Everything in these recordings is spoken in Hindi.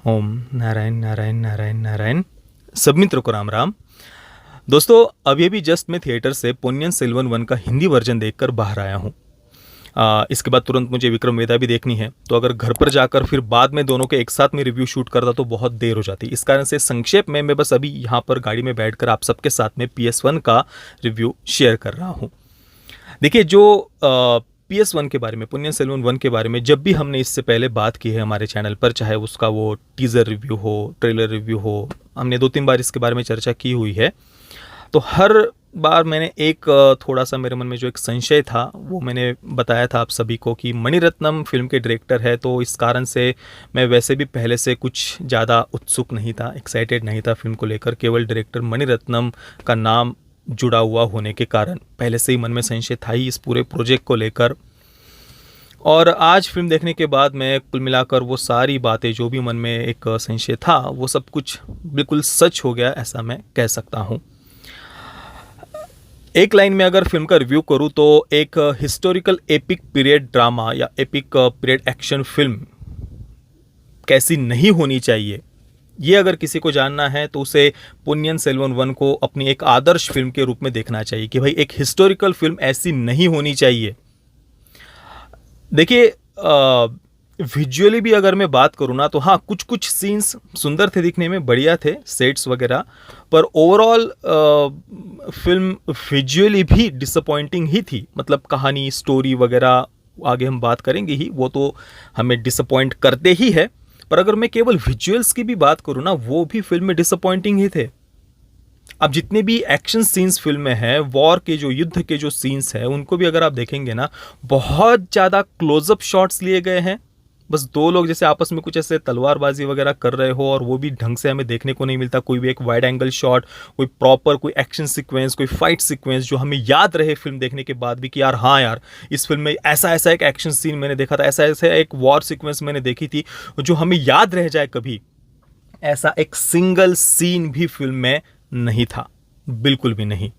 ओम नारायण नारायण नारायण नारायण। सब मित्रों को राम राम। दोस्तों, अभी अभी जस्ट मैं थिएटर से पोन्नियन सेल्वन 1 का हिंदी वर्जन देखकर बाहर आया हूँ। इसके बाद तुरंत मुझे विक्रम वेदा भी देखनी है, तो अगर घर पर जाकर फिर बाद में दोनों के एक साथ में रिव्यू शूट करता तो बहुत देर हो जाती। इस कारण से संक्षेप में मैं बस अभी यहाँ पर गाड़ी में बैठकर आप सबके साथ में PS1 का रिव्यू शेयर कर रहा हूँ। देखिए, जो PS1 के बारे में, पोन्नियन सेल्वन 1 के बारे में जब भी हमने इससे पहले बात की है हमारे चैनल पर, चाहे उसका वो टीज़र रिव्यू हो, ट्रेलर रिव्यू हो, हमने 2-3 बार इसके बारे में चर्चा की हुई है। तो हर बार मैंने एक थोड़ा सा मेरे मन में जो एक संशय था वो मैंने बताया था आप सभी को कि मणिरत्नम फिल्म के डायरेक्टर है, तो इस कारण से मैं वैसे भी पहले से कुछ ज़्यादा उत्सुक नहीं था, एक्साइटेड नहीं था फिल्म को लेकर। केवल डायरेक्टर मणिरत्नम का नाम जुड़ा हुआ होने के कारण पहले से ही मन में संशय था ही इस पूरे प्रोजेक्ट को लेकर। और आज फिल्म देखने के बाद मैं कुल मिलाकर वो सारी बातें, जो भी मन में एक संशय था, वो सब कुछ बिल्कुल सच हो गया, ऐसा मैं कह सकता हूँ। एक लाइन में अगर फिल्म का रिव्यू करूँ तो एक हिस्टोरिकल एपिक पीरियड ड्रामा या एपिक पीरियड एक्शन फिल्म कैसी नहीं होनी चाहिए, ये अगर किसी को जानना है तो उसे पोन्नियन सेल्वन 1 को अपनी एक आदर्श फिल्म के रूप में देखना चाहिए कि भाई एक हिस्टोरिकल फिल्म ऐसी नहीं होनी चाहिए। देखिए, विजुअली भी अगर मैं बात करूँ ना तो हाँ, कुछ कुछ सीन्स सुंदर थे, दिखने में बढ़िया थे, सेट्स वगैरह, पर ओवरऑल फिल्म विजुअली भी डिसअपॉइंटिंग ही थी। मतलब कहानी, स्टोरी वगैरह आगे हम बात करेंगे ही, वो तो हमें डिसअपॉइंट करते ही है। पर अगर मैं केवल विजुअल्स की भी बात करूँ ना, वो भी फिल्म में डिसअपॉइंटिंग ही थे। अब जितने भी एक्शन सीन्स फिल्म में हैं, वॉर के जो, युद्ध के जो सीन्स हैं, उनको भी अगर आप देखेंगे ना, बहुत ज़्यादा क्लोजअप शॉट्स लिए गए हैं। बस दो लोग जैसे आपस में कुछ ऐसे तलवारबाजी वगैरह कर रहे हो, और वो भी ढंग से हमें देखने को नहीं मिलता। कोई भी एक वाइड एंगल शॉट, कोई प्रॉपर कोई एक्शन सीक्वेंस, कोई फाइट सीक्वेंस जो हमें याद रहे फिल्म देखने के बाद भी कि यार हाँ यार, इस फिल्म में ऐसा ऐसा एक एक्शन सीन मैंने देखा था, ऐसा ऐसा एक वॉर सीक्वेंस मैंने देखी थी जो हमें याद रह जाए कभी, ऐसा एक सिंगल सीन भी फिल्म में नहीं था, बिल्कुल भी नहीं।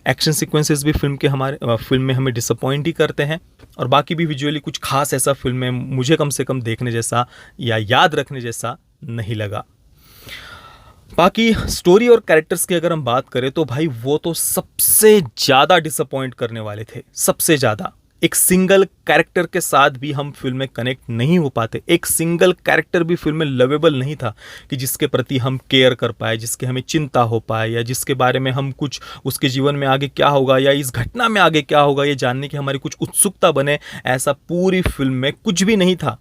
एक्शन सीक्वेंसेस भी फिल्म में हमें डिसअपॉइंट ही करते हैं, और बाकी भी विजुअली कुछ खास ऐसा फिल्म में मुझे कम से कम देखने जैसा या याद रखने जैसा नहीं लगा। बाकी स्टोरी और कैरेक्टर्स की अगर हम बात करें तो भाई वो तो सबसे ज़्यादा डिसअपॉइंट करने वाले थे, सबसे ज़्यादा। एक सिंगल कैरेक्टर के साथ भी हम फिल्म में कनेक्ट नहीं हो पाते, एक सिंगल कैरेक्टर भी फिल्म में लवेबल नहीं था कि जिसके प्रति हम केयर कर पाए, जिसके हमें चिंता हो पाए, या जिसके बारे में हम कुछ, उसके जीवन में आगे क्या होगा या इस घटना में आगे क्या होगा ये जानने की हमारी कुछ उत्सुकता बने, ऐसा पूरी फिल्म में कुछ भी नहीं था।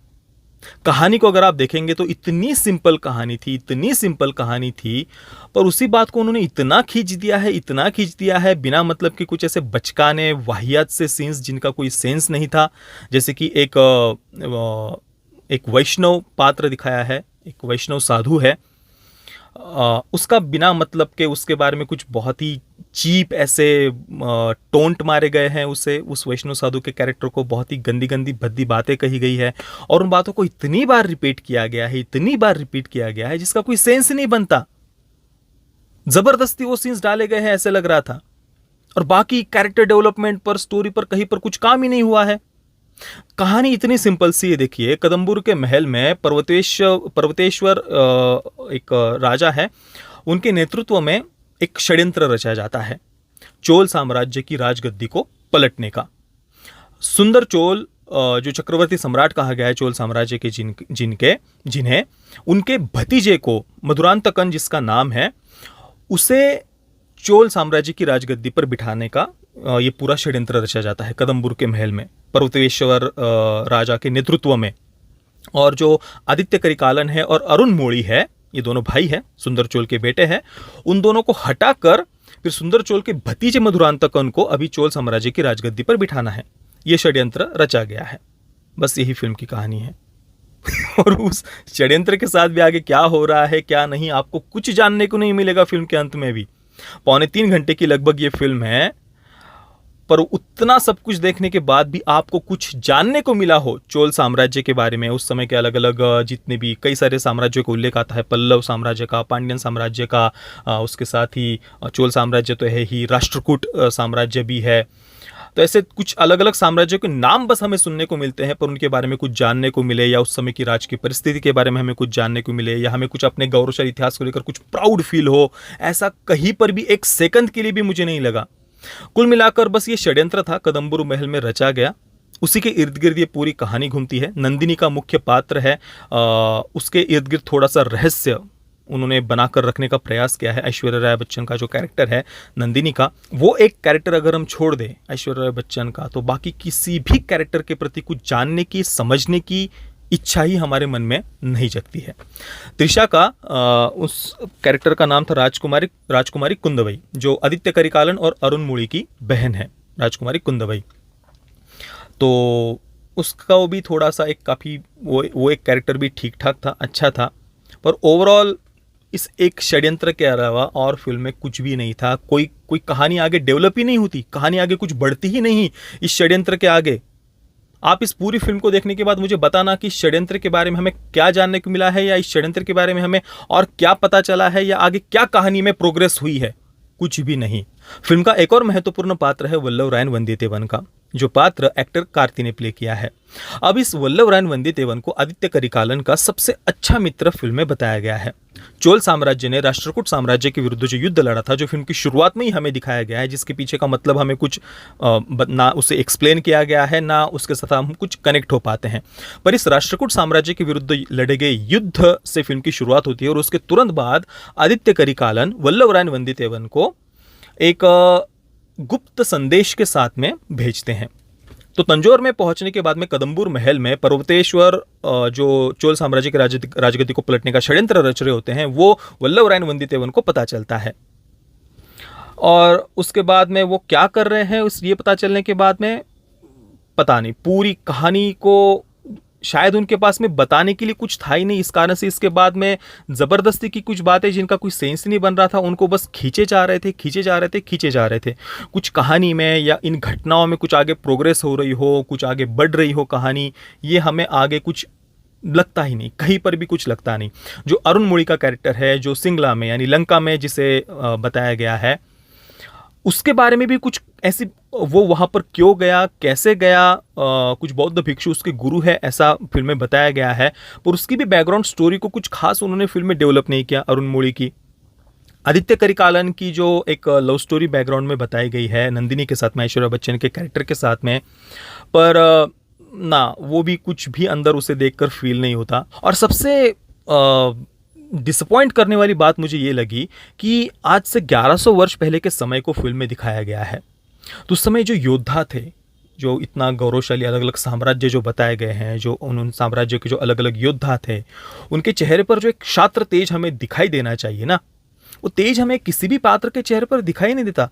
कहानी को अगर आप देखेंगे तो इतनी सिंपल कहानी थी, इतनी सिंपल कहानी थी, पर उसी बात को उन्होंने इतना खींच दिया है, इतना खींच दिया है, बिना मतलब के कुछ ऐसे बचकाने वाहियात से सीन्स जिनका कोई सेंस नहीं था। जैसे कि एक वैष्णव पात्र दिखाया है, एक वैष्णव साधु है, उसका बिना मतलब के उसके बारे में कुछ बहुत ही चीप ऐसे टोंट मारे गए हैं, उसे, उस वैष्णव साधु के कैरेक्टर को बहुत ही गंदी गंदी भद्दी बातें कही गई है, और उन बातों को इतनी बार रिपीट किया गया है, इतनी बार रिपीट किया गया है जिसका कोई सेंस नहीं बनता। जबरदस्ती वो सीन्स डाले गए हैं ऐसे लग रहा था, और बाकी कैरेक्टर डेवलपमेंट पर, स्टोरी पर कहीं पर कुछ काम ही नहीं हुआ है। कहानी इतनी सिंपल सी है। देखिए, कदम्बुर के महल में पर्वतेश्वर एक राजा है, उनके नेतृत्व में एक षड्यंत्र रचा जाता है चोल साम्राज्य की राजगद्दी को पलटने का। सुंदर चोल, जो चक्रवर्ती सम्राट कहा गया है चोल साम्राज्य के, जिन्हें उनके भतीजे को, मधुरांतकन जिसका नाम है, उसे चोल साम्राज्य की राजगद्दी पर बिठाने का ये पूरा षड्यंत्र रचा जाता है कदम्बुर के महल में, पर्वतेश्वर राजा के नेतृत्व में। और जो आदित्य करिकालन है और अरुण मोड़ी है, ये दोनों भाई हैं, सुंदर चोल के बेटे हैं, उन दोनों को हटाकर फिर सुंदर चोल के भतीजे मधुरांतकन को अभी चोल साम्राज्य की राजगद्दी पर बिठाना है। ये षड्यंत्र रचा गया है। बस यही फिल्म की कहानी है। और उस षड्यंत्र के साथ भी आगे क्या हो रहा है क्या नहीं, आपको कुछ जानने को नहीं मिलेगा फिल्म के अंत में भी। 3.25 घंटे की लगभग ये फिल्म है, पर उतना सब कुछ देखने के बाद भी आपको कुछ जानने को मिला हो चोल साम्राज्य के बारे में, उस समय के अलग अलग जितने भी कई सारे साम्राज्यों का उल्लेख आता है, पल्लव साम्राज्य का, पांड्यन साम्राज्य का, उसके साथ ही चोल साम्राज्य तो है ही, राष्ट्रकूट साम्राज्य भी है, तो ऐसे कुछ अलग अलग साम्राज्यों के नाम बस हमें सुनने को मिलते हैं, पर उनके बारे में कुछ जानने को मिले या उस समय की राज की परिस्थिति के बारे में हमें कुछ जानने को मिले या हमें कुछ अपने गौरवशाली इतिहास को लेकर कुछ प्राउड फील हो, ऐसा कहीं पर भी एक सेकंड के लिए भी मुझे नहीं लगा। कुल मिलाकर बस ये षड्यंत्र था, कदम्बरू महल में रचा गया, उसी के इर्द गिर्द ये पूरी कहानी घूमती है। नंदिनी का मुख्य पात्र है, उसके इर्द गिर्द थोड़ा सा रहस्य उन्होंने बनाकर रखने का प्रयास किया है। ऐश्वर्या राय बच्चन का जो कैरेक्टर है नंदिनी का, वो एक कैरेक्टर अगर हम छोड़ दें ऐश्वर्या राय बच्चन का, तो बाकी किसी भी कैरेक्टर के प्रति कुछ जानने की, समझने की इच्छा ही हमारे मन में नहीं जगती है। त्रिशा का उस कैरेक्टर का नाम था राजकुमारी कुंदवई, जो आदित्य करिकालन और अरुण मुड़ी की बहन है, राजकुमारी कुंदवई। तो उसका वो भी थोड़ा सा एक काफ़ी वो एक कैरेक्टर भी ठीक ठाक था, अच्छा था, पर ओवरऑल इस एक षड्यंत्र के अलावा और फिल्म में कुछ भी नहीं था। कोई कहानी आगे डेवलप ही नहीं होती, कहानी आगे कुछ बढ़ती ही नहीं इस षड्यंत्र के आगे। आप इस पूरी फिल्म को देखने के बाद मुझे बताना कि षड्यंत्र के बारे में हमें क्या जानने को मिला है, या इस षड्यंत्र के बारे में हमें और क्या पता चला है, या आगे क्या कहानी में प्रोग्रेस हुई है। कुछ भी नहीं। फिल्म का एक और महत्वपूर्ण पात्र है वल्लभरायन वंदितेवन का, जो पात्र एक्टर कार्ति ने प्ले किया है। अब इस वल्लभरायन वंदितेवन को आदित्य करिकालन का सबसे अच्छा मित्र फिल्म में बताया गया है। चोल साम्राज्य ने राष्ट्रकूट साम्राज्य के विरुद्ध जो युद्ध लड़ा था, जो फिल्म की शुरुआत में ही हमें दिखाया गया है, जिसके पीछे का मतलब हमें कुछ ना उसे एक्सप्लेन किया गया है, ना उसके साथ हम कुछ कनेक्ट हो पाते हैं। पर इस राष्ट्रकूट साम्राज्य के विरुद्ध लड़े गए युद्ध से फिल्म की शुरुआत होती है, और उसके तुरंत बाद आदित्य करिकालन वल्लभरायन वंदितेवन को एक गुप्त संदेश के साथ में भेजते हैं। तो तंजौर में पहुंचने के बाद में कदम्बूर महल में पर्वतेश्वर जो चोल साम्राज्य के राजगद्दी को पलटने का षड्यंत्र रच रहे होते हैं, वो वल्लभरायन वंदितेवन को पता चलता है। और उसके बाद में वो क्या कर रहे हैं, ये पता चलने के बाद में पता नहीं, पूरी कहानी को शायद उनके पास में बताने के लिए कुछ था ही नहीं। इस कारण से इसके बाद में ज़बरदस्ती की कुछ बातें जिनका कोई सेंस नहीं बन रहा था, उनको बस खींचे जा रहे थे कुछ कहानी में, या इन घटनाओं में कुछ आगे प्रोग्रेस हो रही हो, कुछ आगे बढ़ रही हो कहानी, ये हमें आगे कुछ लगता ही नहीं, कहीं पर भी कुछ लगता नहीं। जो अरुण मुड़ी का कैरेक्टर है, जो सिंगला में यानी लंका में जिसे बताया गया है, उसके बारे में भी कुछ ऐसी, वो वहाँ पर क्यों गया, कैसे गया, कुछ बौद्ध भिक्षु उसके गुरु है, ऐसा फिल्म में बताया गया है, पर उसकी भी बैकग्राउंड स्टोरी को कुछ खास उन्होंने फिल्म में डेवलप नहीं किया अरुण मुड़ी की। आदित्य करिकालन की जो एक लव स्टोरी बैकग्राउंड में बताई गई है नंदिनी के साथ में, ऐश्वर्या बच्चन के कैरेक्टर के साथ में, पर ना वो भी कुछ भी अंदर उसे देखकर फील नहीं होता। और सबसे डिसअपॉइंट करने वाली बात मुझे ये लगी कि आज से 1100 वर्ष पहले के समय को फिल्म में दिखाया गया है। तो उस समय जो योद्धा थे, जो इतना गौरवशाली अलग अलग साम्राज्य जो बताए गए हैं, जो उन साम्राज्य के जो अलग अलग योद्धा थे, उनके चेहरे पर जो एक क्षात्र तेज हमें दिखाई देना चाहिए ना, वो तेज हमें किसी भी पात्र के चेहरे पर दिखाई नहीं देता।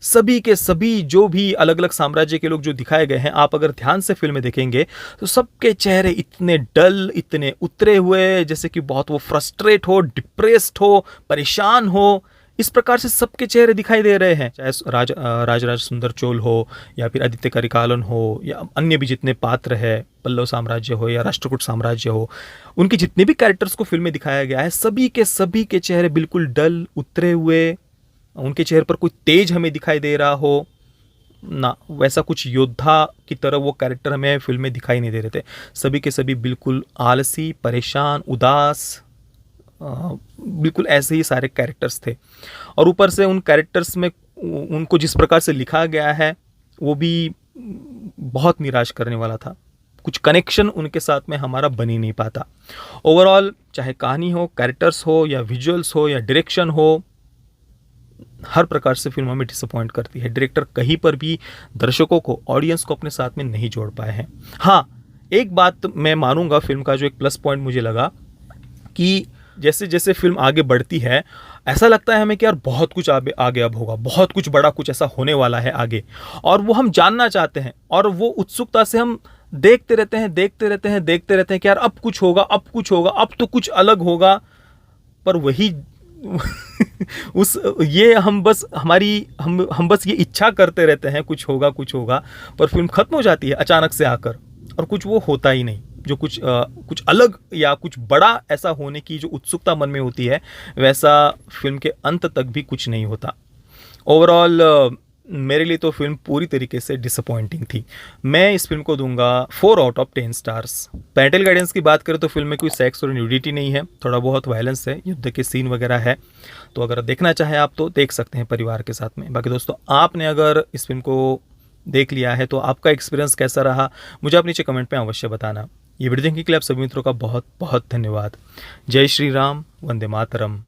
सभी के सभी जो भी अलग अलग साम्राज्य के लोग जो दिखाए गए हैं, आप अगर ध्यान से फिल्म में देखेंगे तो सबके चेहरे इतने डल, इतने उतरे हुए, जैसे कि बहुत वो फ्रस्ट्रेट हो, डिप्रेस्ड हो, परेशान हो, इस प्रकार से सबके चेहरे दिखाई दे रहे हैं। चाहे राजराज सुंदर चोल हो, या फिर आदित्य करिकालन हो, या अन्य भी जितने पात्र है, पल्लव साम्राज्य हो या राष्ट्रकूट साम्राज्य हो, उनके जितने भी कैरेक्टर्स को फिल्म में दिखाया गया है, सभी के चेहरे बिल्कुल डल, उतरे हुए, उनके चेहरे पर कोई तेज हमें दिखाई दे रहा हो ना, वैसा कुछ योद्धा की तरह वो कैरेक्टर हमें फिल्म में दिखाई नहीं दे रहे थे। सभी के सभी बिल्कुल आलसी, परेशान, उदास, बिल्कुल ऐसे ही सारे कैरेक्टर्स थे। और ऊपर से उन कैरेक्टर्स में उनको जिस प्रकार से लिखा गया है, वो भी बहुत निराश करने वाला था। कुछ कनेक्शन उनके साथ में हमारा बन ही नहीं पाता। ओवरऑल चाहे कहानी हो, कैरेक्टर्स हो, या विजुअल्स हो, या डायरेक्शन हो, हर प्रकार से फिल्म हमें डिसअपॉइंट करती है। डायरेक्टर कहीं पर भी दर्शकों को, ऑडियंस को अपने साथ में नहीं जोड़ पाए हैं। हाँ, एक बात मैं मानूंगा, फिल्म का जो एक प्लस पॉइंट मुझे लगा कि जैसे जैसे फिल्म आगे बढ़ती है, ऐसा लगता है हमें कि यार बहुत कुछ आगे अब होगा, बहुत कुछ बड़ा कुछ ऐसा होने वाला है आगे, और वो हम जानना चाहते हैं, और वो उत्सुकता से हम देखते रहते हैं कि यार अब कुछ होगा, अब तो कुछ अलग होगा। पर वही हम बस ये इच्छा करते रहते हैं कुछ होगा, पर फिल्म खत्म हो जाती है अचानक से आकर, और कुछ वो होता ही नहीं। जो कुछ अलग या कुछ बड़ा ऐसा होने की जो उत्सुकता मन में होती है, वैसा फिल्म के अंत तक भी कुछ नहीं होता। ओवरऑल मेरे लिए तो फिल्म पूरी तरीके से डिसअपॉइंटिंग थी। मैं इस फिल्म को दूंगा 4 out of 10 stars. Parental guidance की बात करें तो फिल्म में कोई सेक्स और न्यूडिटी नहीं है, थोड़ा बहुत वायलेंस है, युद्ध के सीन वगैरह है, तो अगर देखना चाहें आप तो देख सकते हैं परिवार के साथ में। बाकी दोस्तों, आपने अगर इस फिल्म को देख लिया है तो आपका एक्सपीरियंस कैसा रहा, मुझे आप नीचे कमेंट में अवश्य बताना। ये वीडियो देखने के लिए आप सभी मित्रों का बहुत बहुत धन्यवाद। जय श्री राम, वंदे मातरम।